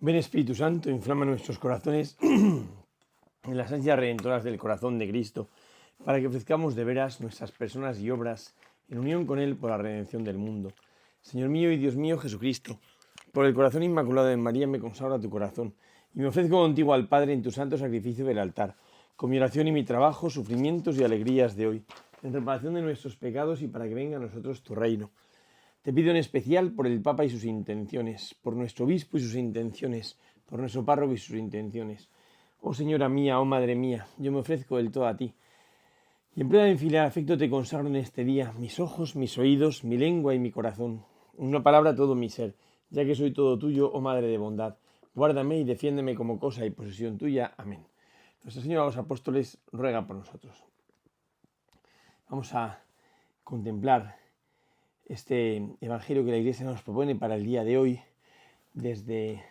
Ven Espíritu Santo, inflama nuestros corazones en las ansias redentoras del corazón de Cristo, para que ofrezcamos de veras nuestras personas y obras en unión con Él por la redención del mundo. Señor mío y Dios mío Jesucristo, por el corazón inmaculado de María me consagro a tu corazón y me ofrezco contigo al Padre en tu santo sacrificio del altar, con mi oración y mi trabajo, sufrimientos y alegrías de hoy, en reparación de nuestros pecados y para que venga a nosotros tu reino. Te pido en especial por el Papa y sus intenciones, por nuestro obispo y sus intenciones, por nuestro párroco y sus intenciones. Oh Señora mía, oh Madre mía, yo me ofrezco del todo a ti. Y en plena infinidad de afecto te consagro en este día mis ojos, mis oídos, mi lengua y mi corazón. En una palabra todo mi ser, ya que soy todo tuyo, oh Madre de bondad. Guárdame y defiéndeme como cosa y posesión tuya. Amén. Nuestra Señora de los Apóstoles ruega por nosotros. Vamos a contemplar este evangelio que la Iglesia nos propone para el día de hoy, desde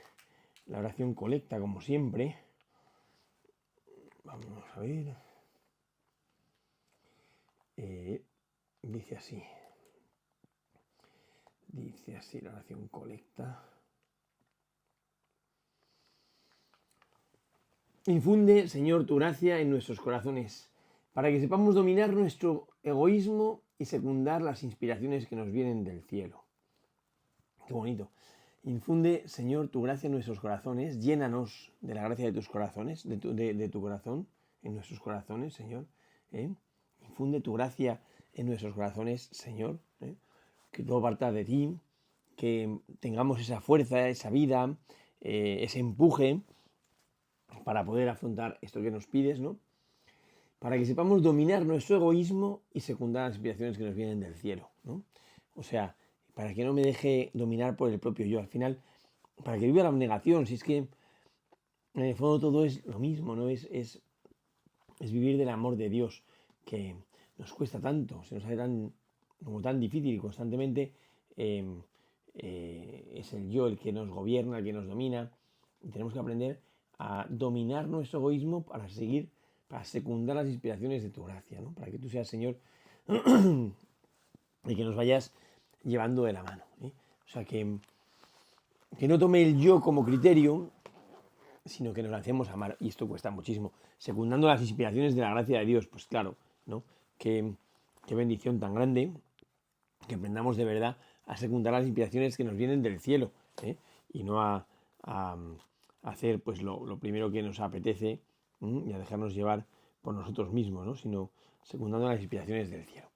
la oración colecta, como siempre. Vamos a ver. Dice así la oración colecta. Infunde, Señor, tu gracia en nuestros corazones, para que sepamos dominar nuestro egoísmo y secundar las inspiraciones que nos vienen del cielo. Qué bonito. Infunde, Señor, tu gracia en nuestros corazones, llénanos de la gracia de tus corazones, de tu corazón, en nuestros corazones, Señor. Infunde tu gracia en nuestros corazones, Señor. Que todo parta de ti, que tengamos esa fuerza, esa vida, ese empuje para poder afrontar esto que nos pides, ¿no? Para que sepamos dominar nuestro egoísmo y secundar las inspiraciones que nos vienen del cielo, ¿no? O sea, para que no me deje dominar por el propio yo. Al final, para que viva la abnegación, si es que en el fondo todo es lo mismo, ¿no? Es vivir del amor de Dios, que nos cuesta tanto, se nos hace tan difícil y constantemente es el yo el que nos gobierna, el que nos domina, y tenemos que aprender a dominar nuestro egoísmo para secundar las inspiraciones de tu gracia, ¿no? Para que tú seas, Señor, y que nos vayas llevando de la mano, ¿eh? O sea, que no tome el yo como criterio, sino que nos lancemos a amar, y esto cuesta muchísimo, secundando las inspiraciones de la gracia de Dios. Pues claro, ¿no? Qué bendición tan grande que aprendamos de verdad a secundar las inspiraciones que nos vienen del cielo, ¿eh? Y no a hacer pues lo primero que nos apetece, y a dejarnos llevar por nosotros mismos, ¿no? Sino secundando las inspiraciones del cielo.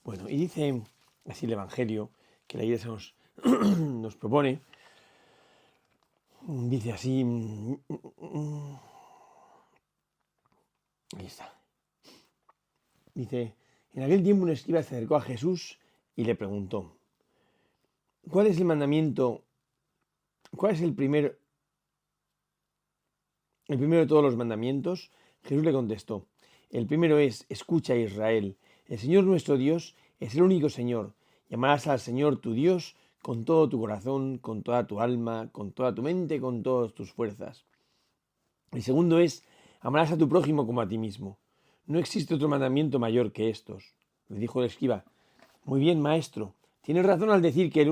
Bueno, y dice así el Evangelio que la Iglesia nos propone. Dice así, ahí está. Dice, en aquel tiempo un escriba se acercó a Jesús y le preguntó, ¿cuál es el mandamiento? ¿Cuál es el primero de todos los mandamientos? Jesús le contestó, el primero es, escucha Israel, el Señor nuestro Dios es el único Señor. Llamarás al Señor tu Dios con todo tu corazón, con toda tu alma, con toda tu mente, con todas tus fuerzas. El segundo es, amarás a tu prójimo como a ti mismo. No existe otro mandamiento mayor que estos. Le dijo el escriba, muy bien, maestro, tienes razón al decir que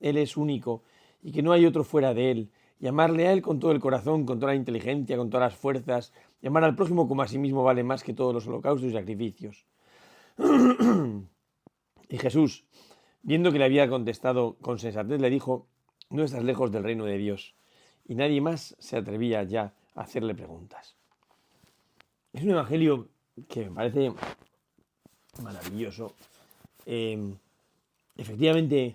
Él es único y que no hay otro fuera de Él. Y amarle a Él con todo el corazón, con toda la inteligencia, con todas las fuerzas. Y amar al prójimo como a sí mismo vale más que todos los holocaustos y sacrificios. Y Jesús, viendo que le había contestado con sensatez, le dijo, no estás lejos del reino de Dios. Y nadie más se atrevía ya a hacerle preguntas. Es un evangelio que me parece maravilloso. Efectivamente,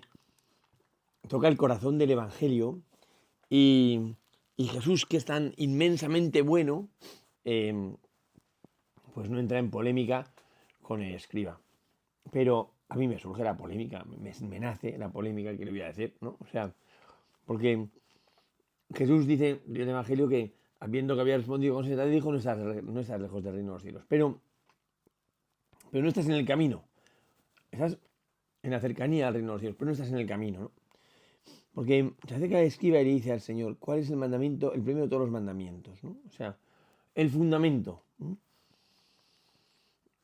toca el corazón del evangelio y Jesús, que es tan inmensamente bueno, pues no entra en polémica con el escriba. Pero a mí me surge la polémica, me nace la polémica que le voy a decir, ¿no? O sea, porque Jesús dice en el Evangelio que, viendo que había respondido con sensatez, dijo, no estás lejos del reino de los cielos. Pero no estás en el camino. Estás en la cercanía al reino de los cielos, pero no estás en el camino, ¿no? Porque se acerca el escriba y le dice al Señor, ¿cuál es el mandamiento, el primero de todos los mandamientos, ¿no? O sea, el fundamento, ¿no?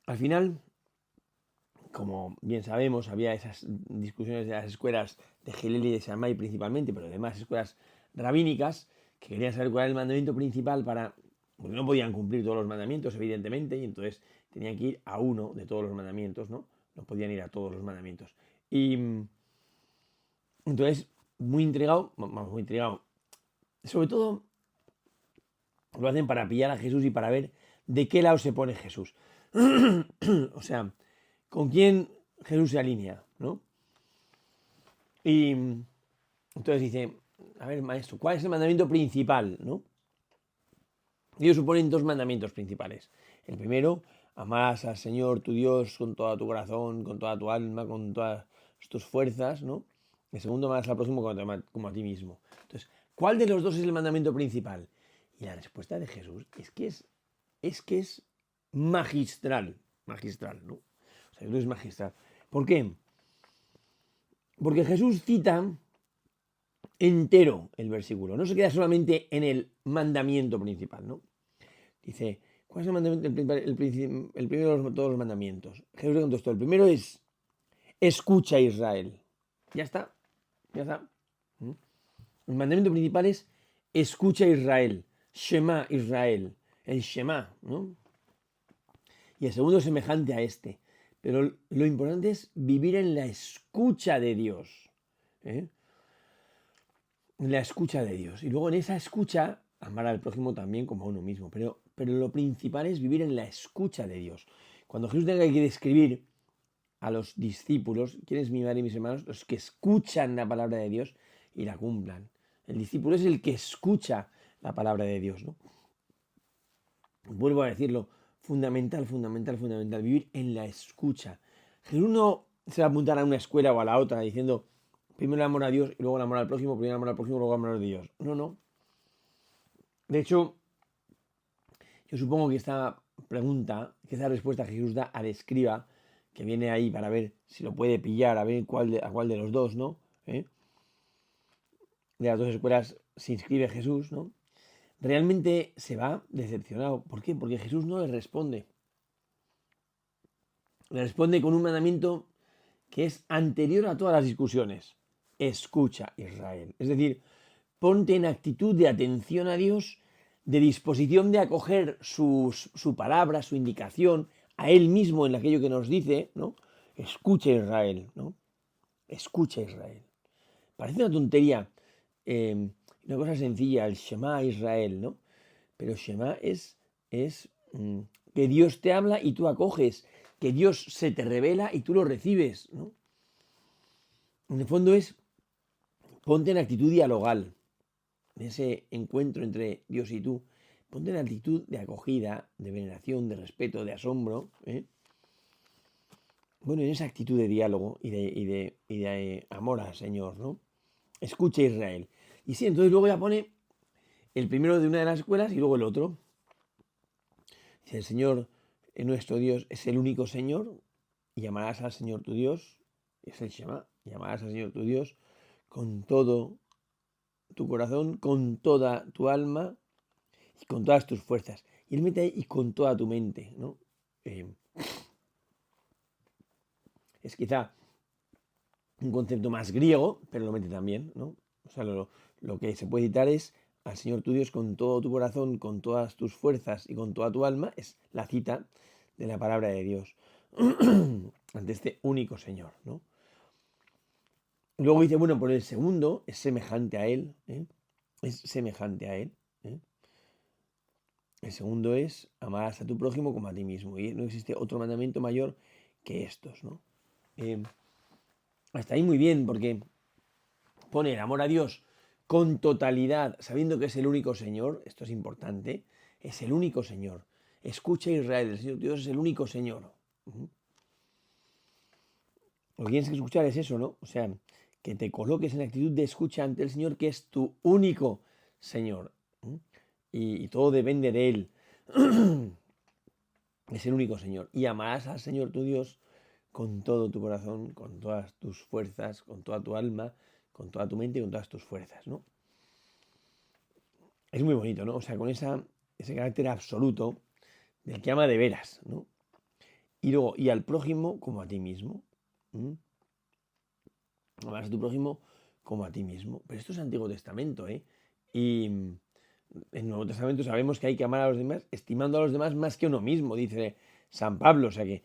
Al final, como bien sabemos, había esas discusiones de las escuelas de Gilel y de Shammai principalmente, pero además escuelas rabínicas que querían saber cuál era el mandamiento principal porque no podían cumplir todos los mandamientos, evidentemente, y entonces tenían que ir a uno de todos los mandamientos, ¿no? No podían ir a todos los mandamientos. Y entonces, muy intrigado, vamos, muy intrigado. Sobre todo, lo hacen para pillar a Jesús y para ver de qué lado se pone Jesús. O sea, con quién Jesús se alinea, ¿no? Y entonces dice, a ver, maestro, ¿cuál es el mandamiento principal, no? Ellos suponen dos mandamientos principales. El primero, amarás al Señor tu Dios con todo tu corazón, con toda tu alma, con todas tus fuerzas, ¿no? El segundo, amarás al prójimo como a ti mismo. Entonces, ¿cuál de los dos es el mandamiento principal? Y la respuesta de Jesús es magistral, magistral, ¿no? O sea, Jesús es magistral. ¿Por qué? Porque Jesús cita entero el versículo, no se queda solamente en el mandamiento principal, ¿no? Dice, ¿cuál es el mandamiento principal? El primero de todos los mandamientos. Jesús le contestó, el primero es, escucha Israel. Ya está, ya está. El mandamiento principal es, escucha Israel, Shema Israel, el Shema, ¿no? Y el segundo es semejante a este. Pero lo importante es vivir en la escucha de Dios. ¿Eh? En la escucha de Dios. Y luego en esa escucha, amar al prójimo también como a uno mismo. Pero lo principal es vivir en la escucha de Dios. Cuando Jesús tenga que describir a los discípulos, ¿quién es mi madre y mis hermanos? Los que escuchan la palabra de Dios y la cumplan. El discípulo es el que escucha la palabra de Dios, ¿no? Vuelvo a decirlo, fundamental, fundamental, fundamental, vivir en la escucha. Jesús no se va a apuntar a una escuela o a la otra diciendo primero el amor a Dios y luego el amor al prójimo, primero el amor al prójimo, luego el amor a Dios. No, no. De hecho, yo supongo que esta pregunta, que esa respuesta que Jesús da al escriba, que viene ahí para ver si lo puede pillar, a ver a cuál de los dos, ¿no? De las dos escuelas se inscribe Jesús, ¿no? Realmente se va decepcionado. ¿Por qué? Porque Jesús no le responde. Le responde con un mandamiento que es anterior a todas las discusiones. Escucha, Israel. Es decir, ponte en actitud de atención a Dios, de disposición de acoger su palabra, su indicación, a Él mismo en aquello que nos dice, ¿no? Escucha, Israel, ¿no? Escucha, Israel. Parece una tontería, una cosa sencilla, el Shema Israel, ¿no? Pero Shema es que Dios te habla y tú acoges, que Dios se te revela y tú lo recibes, ¿no? En el fondo es ponte en actitud dialogal, en ese encuentro entre Dios y tú. Ponte en actitud de acogida, de veneración, de respeto, de asombro. Bueno, en esa actitud de diálogo y de amor al Señor, ¿no? Escucha Israel. Y sí, entonces luego ya pone el primero de una de las escuelas y luego el otro. Dice, el Señor, nuestro Dios, es el único Señor, y amarás al Señor tu Dios, es el Shema, y amarás al Señor tu Dios con todo tu corazón, con toda tu alma y con todas tus fuerzas. Y él mete ahí y con toda tu mente, ¿no? Es quizá un concepto más griego, pero lo mete también, ¿no? O sea, lo que se puede citar es al Señor tu Dios con todo tu corazón, con todas tus fuerzas y con toda tu alma, es la cita de la palabra de Dios ante este único Señor, ¿no? Luego dice, bueno, por el segundo es semejante a Él, es semejante a Él. El segundo es amarás a tu prójimo como a ti mismo. Y no existe otro mandamiento mayor que estos, ¿no? Hasta ahí muy bien, porque pone el amor a Dios con totalidad, sabiendo que es el único Señor, esto es importante, es el único Señor. Escucha Israel, el Señor Dios es el único Señor. Lo que tienes que escuchar es eso, ¿no? O sea, que te coloques en actitud de escucha ante el Señor, que es tu único Señor. Y todo depende de Él. Es el único Señor. Y amarás al Señor tu Dios con todo tu corazón, con todas tus fuerzas, con toda tu alma, con toda tu mente y con todas tus fuerzas, ¿no? Es muy bonito, ¿no? O sea, con ese carácter absoluto del que ama de veras, ¿no? Y luego, y al prójimo como a ti mismo. Amarás a tu prójimo como a ti mismo. Pero esto es Antiguo Testamento, ¿eh? Y en el Nuevo Testamento sabemos que hay que amar a los demás, estimando a los demás más que a uno mismo, dice San Pablo. O sea que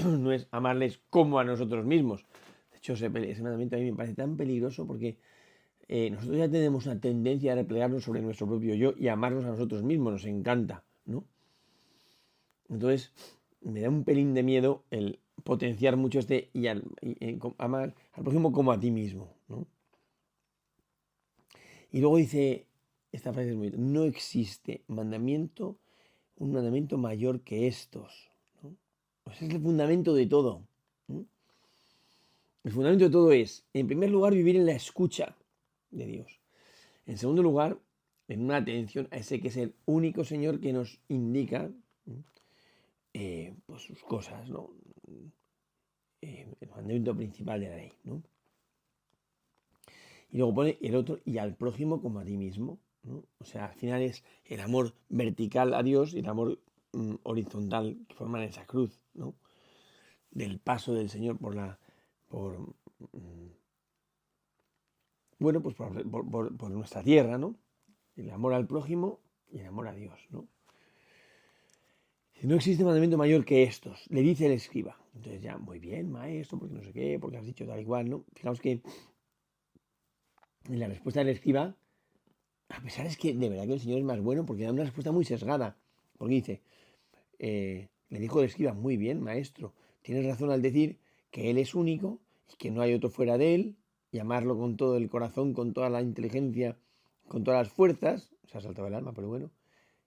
no es amarles como a nosotros mismos. De hecho, ese mandamiento a mí me parece tan peligroso porque nosotros ya tenemos una tendencia a replegarnos sobre nuestro propio yo y amarnos a nosotros mismos, nos encanta, ¿no? Entonces, me da un pelín de miedo el potenciar mucho amar al prójimo como a ti mismo, ¿no? Y luego dice, esta frase es muy, no existe un mandamiento mayor que estos, ¿no? Pues es el fundamento de todo, ¿no? El fundamento de todo es, en primer lugar, vivir en la escucha de Dios. En segundo lugar, en una atención a ese que es el único Señor que nos indica pues sus cosas, ¿no? El mandamiento principal de la ley, ¿no? Y luego pone el otro y al prójimo como a ti mismo, ¿no? O sea, al final es el amor vertical a Dios y el amor horizontal que forman esa cruz, ¿no? Del paso del Señor por bueno, pues por nuestra tierra, ¿no? El amor al prójimo y el amor a Dios, ¿no? No existe mandamiento mayor que estos, le dice el escriba. Entonces ya, muy bien, maestro, porque no sé qué, porque has dicho tal y cual, ¿no? Fijaos que en la respuesta del escriba, a pesar es que de verdad que el Señor es más bueno porque da una respuesta muy sesgada. Porque dice, le dijo el escriba, muy bien, maestro, tienes razón al decir que Él es único y que no hay otro fuera de Él, y amarlo con todo el corazón, con toda la inteligencia, con todas las fuerzas, se ha saltado el alma, pero bueno,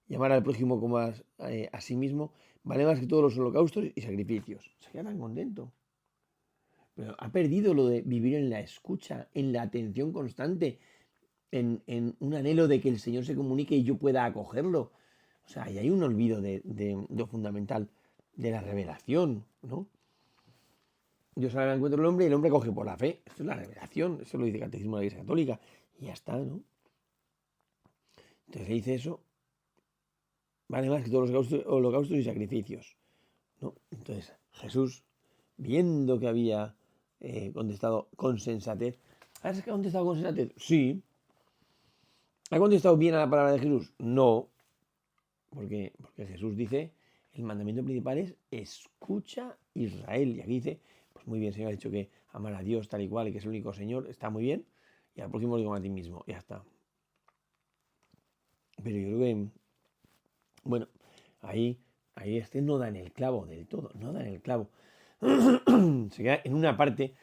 y amar al prójimo como a sí mismo, vale más que todos los holocaustos y sacrificios. Se queda tan contento. Pero ha perdido lo de vivir en la escucha, en la atención constante, en un anhelo de que el Señor se comunique y yo pueda acogerlo. O sea, ahí hay un olvido de lo fundamental de la revelación, ¿no? Dios sale al encuentro del hombre y el hombre coge por la fe. Esto es la revelación, eso lo dice el Catecismo de la Iglesia Católica. Y ya está, ¿no? Entonces le dice eso, vale más que todos los holocaustos y sacrificios, ¿no? Entonces Jesús, viendo que había contestado con sensatez, ¿has contestado con sensatez? Sí. ¿Ha contestado bien a la palabra de Jesús? No, porque Jesús dice, el mandamiento principal es escucha Israel. Y aquí dice, pues muy bien, Señor, ha dicho que amar a Dios tal y cual, y que es el único Señor, está muy bien. Y al próximo digo a ti mismo, ya está. Pero yo creo que, bueno, ahí este no da en el clavo del todo, no da en el clavo. Se queda en una parte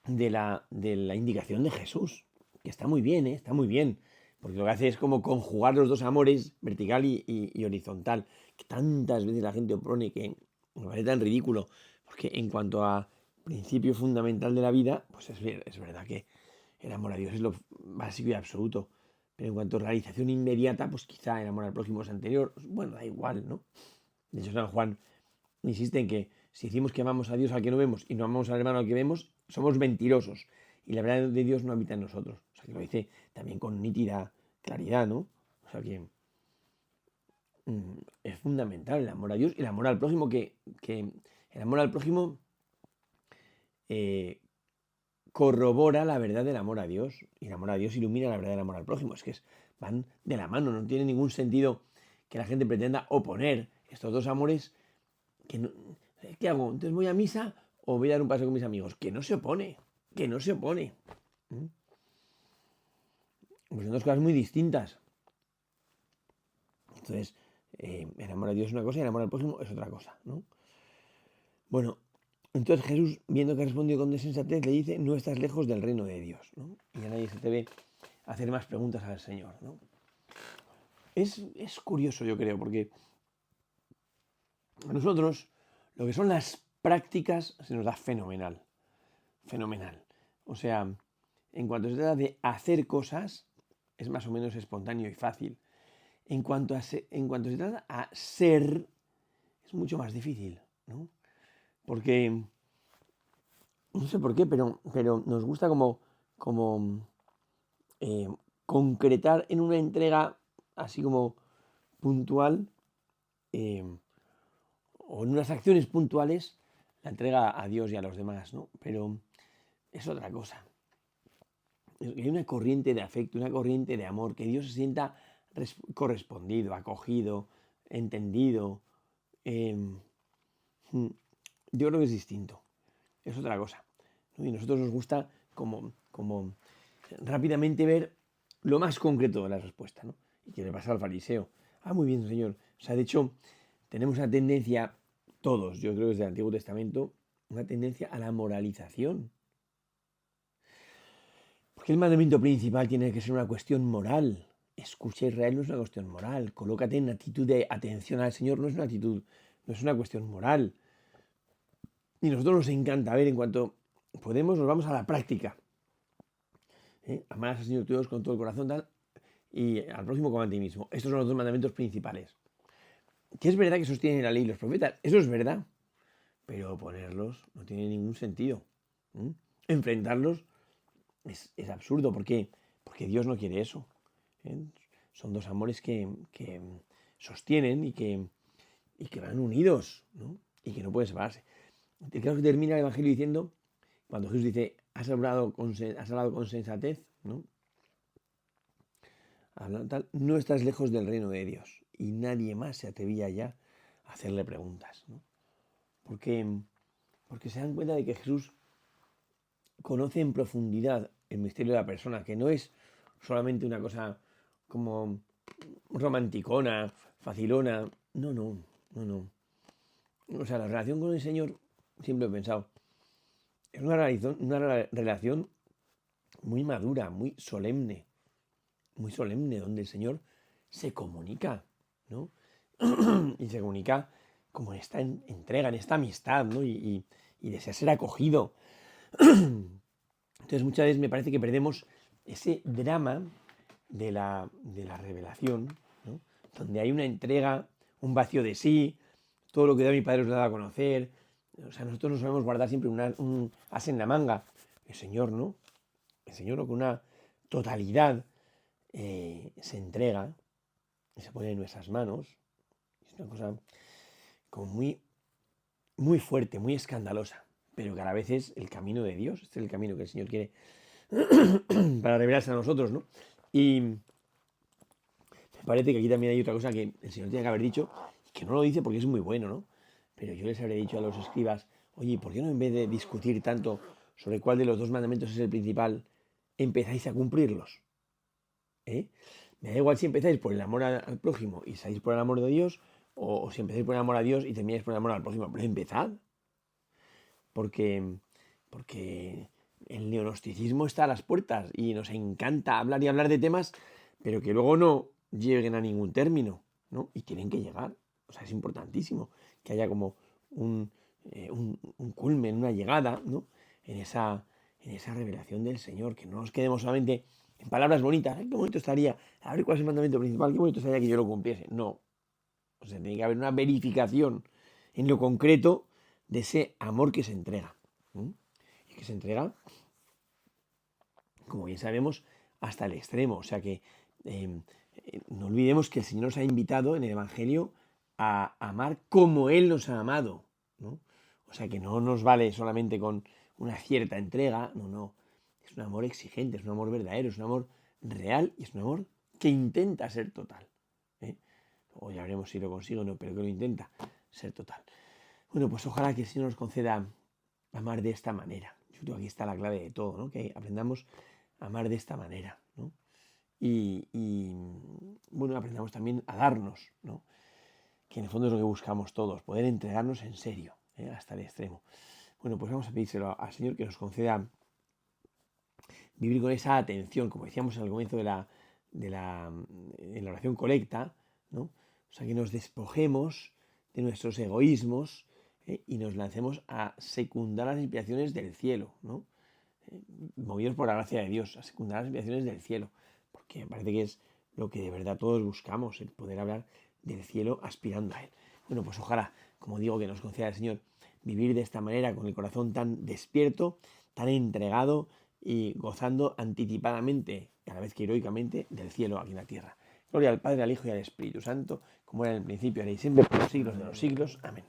de la indicación de Jesús, que está muy bien, ¿eh? Está muy bien, porque lo que hace es como conjugar los dos amores, vertical y horizontal, que tantas veces la gente opone, que me parece tan ridículo, porque en cuanto a principio fundamental de la vida, pues es verdad que el amor a Dios es lo básico y absoluto, pero en cuanto a realización inmediata, pues quizá el amor al prójimo es anterior, bueno, da igual, ¿no? De hecho, San Juan insiste en que si decimos que amamos a Dios al que no vemos y no amamos al hermano al que vemos, somos mentirosos. Y la verdad de Dios no habita en nosotros. O sea, que lo dice también con nítida claridad, ¿no? O sea, que es fundamental el amor a Dios y el amor al prójimo, que el amor al prójimo eh, corrobora la verdad del amor a Dios. Y el amor a Dios ilumina la verdad del amor al prójimo. Es que van de la mano, no tiene ningún sentido que la gente pretenda oponer estos dos amores que no, ¿qué hago? Entonces voy a misa o voy a dar un paseo con mis amigos. Que no se opone, que no se opone. Pues son dos cosas muy distintas. Entonces, el amor a Dios es una cosa y el amor al prójimo es otra cosa, ¿no? Bueno, entonces Jesús, viendo que ha respondido con desensatez, le dice, no estás lejos del reino de Dios, ¿no? Y ya nadie se te ve hacer más preguntas al Señor, ¿no? Es curioso, yo creo, porque a nosotros lo que son las prácticas se nos da fenomenal. Fenomenal. O sea, en cuanto se trata de hacer cosas, es más o menos espontáneo y fácil. En cuanto se trata a ser, es mucho más difícil, ¿no? Porque, no sé por qué, pero nos gusta como eh, concretar en una entrega así como puntual eh, o en unas acciones puntuales la entrega a Dios y a los demás, ¿no? Pero es otra cosa. hay una corriente de afecto, una corriente de amor, que Dios se sienta correspondido, acogido, entendido. eh, mm, yo creo que es distinto, es otra cosa, ¿no? Y a nosotros nos gusta como rápidamente ver lo más concreto de la respuesta, ¿no? Y que le pasa al fariseo. Ah, muy bien, señor. O sea, de hecho, tenemos una tendencia, todos, yo creo desde el Antiguo Testamento, una tendencia a la moralización. Porque el mandamiento principal tiene que ser una cuestión moral. Escucha, Israel, no es una cuestión moral. Colócate en actitud de atención al Señor, no es una actitud, no es una cuestión moral. Y nosotros nos encanta ver en cuanto podemos, nos vamos a la práctica. Amarás al Señor tu Dios con todo el corazón, tal, y al próximo como a ti mismo. Estos son los dos mandamientos principales. Que es verdad que sostienen la ley y los profetas, eso es verdad, pero ponerlos no tiene ningún sentido. Enfrentarlos es absurdo. ¿Por qué? Porque Dios no quiere eso. Son dos amores que sostienen y que van unidos, ¿no? Y que no pueden separarse. El caso que termina el Evangelio diciendo, cuando Jesús dice, has hablado con sensatez, ¿no? No estás lejos del reino de Dios. Y nadie más se atrevía ya a hacerle preguntas, ¿no? Porque se dan cuenta de que Jesús conoce en profundidad el misterio de la persona, que no es solamente una cosa como romanticona, facilona. No, no, no, no. O sea, la relación con el Señor, siempre he pensado, es una relación muy madura, muy solemne, donde el Señor se comunica, ¿no? Y se comunica como en esta entrega, en esta amistad, ¿no? Y desea ser acogido. Entonces muchas veces me parece que perdemos ese drama de la revelación, ¿no? Donde hay una entrega, un vacío de sí, todo lo que da mi Padre os lo da a conocer. O sea, nosotros no sabemos guardar siempre un as en la manga. El Señor no. El Señor con una totalidad se entrega y se pone en nuestras manos. Es una cosa como muy, muy fuerte, muy escandalosa, pero que a la vez es el camino de Dios. Este es el camino que el Señor quiere para revelarse a nosotros, ¿no? Y me parece que aquí también hay otra cosa que el Señor tiene que haber dicho, y que no lo dice porque es muy bueno, ¿no? Pero yo les habré dicho a los escribas, oye, ¿por qué no en vez de discutir tanto sobre cuál de los dos mandamientos es el principal, empezáis a cumplirlos? Me da igual si empezáis por el amor al prójimo y salís por el amor de Dios, o si empezáis por el amor a Dios y termináis por el amor al prójimo. Pero empezad. Porque el neognosticismo está a las puertas y nos encanta hablar y hablar de temas, pero que luego no lleguen a ningún término, ¿no? Y tienen que llegar. O sea, es importantísimo que haya como un culmen, una llegada, ¿no? En esa revelación del Señor, que no nos quedemos solamente en palabras bonitas. Ay, qué bonito estaría, a ver cuál es el mandamiento principal, qué bonito estaría que yo lo cumpliese. No. O sea, tiene que haber una verificación en lo concreto de ese amor que se entrega. Y que se entrega, como bien sabemos, hasta el extremo. O sea que no olvidemos que el Señor nos ha invitado en el Evangelio a amar como Él nos ha amado, ¿no? O sea que no nos vale solamente con una cierta entrega, no, no. Es un amor exigente, es un amor verdadero, es un amor real y es un amor que intenta ser total. O ya veremos si lo consigo o no, pero que lo intenta ser total. Bueno, pues ojalá que el Señor nos conceda amar de esta manera. Yo creo que aquí está la clave de todo, ¿no? Que aprendamos a amar de esta manera, ¿no? Y bueno, aprendamos también a darnos, ¿no? Que en el fondo es lo que buscamos todos, poder entregarnos en serio, hasta el extremo. Bueno, pues vamos a pedírselo al Señor que nos conceda vivir con esa atención, como decíamos al comienzo en la oración colecta, ¿no? O sea, que nos despojemos de nuestros egoísmos y nos lancemos a secundar las inspiraciones del cielo, ¿no? Movidos por la gracia de Dios, a secundar las inspiraciones del cielo, porque me parece que es lo que de verdad todos buscamos, el poder hablar del cielo aspirando a Él. Bueno, pues ojalá, como digo, que nos conceda el Señor vivir de esta manera, con el corazón tan despierto, tan entregado y gozando anticipadamente, a la vez que heroicamente, del cielo aquí en la tierra. Gloria al Padre, al Hijo y al Espíritu Santo, como era en el principio, ahora y siempre, por los siglos de los siglos. Amén.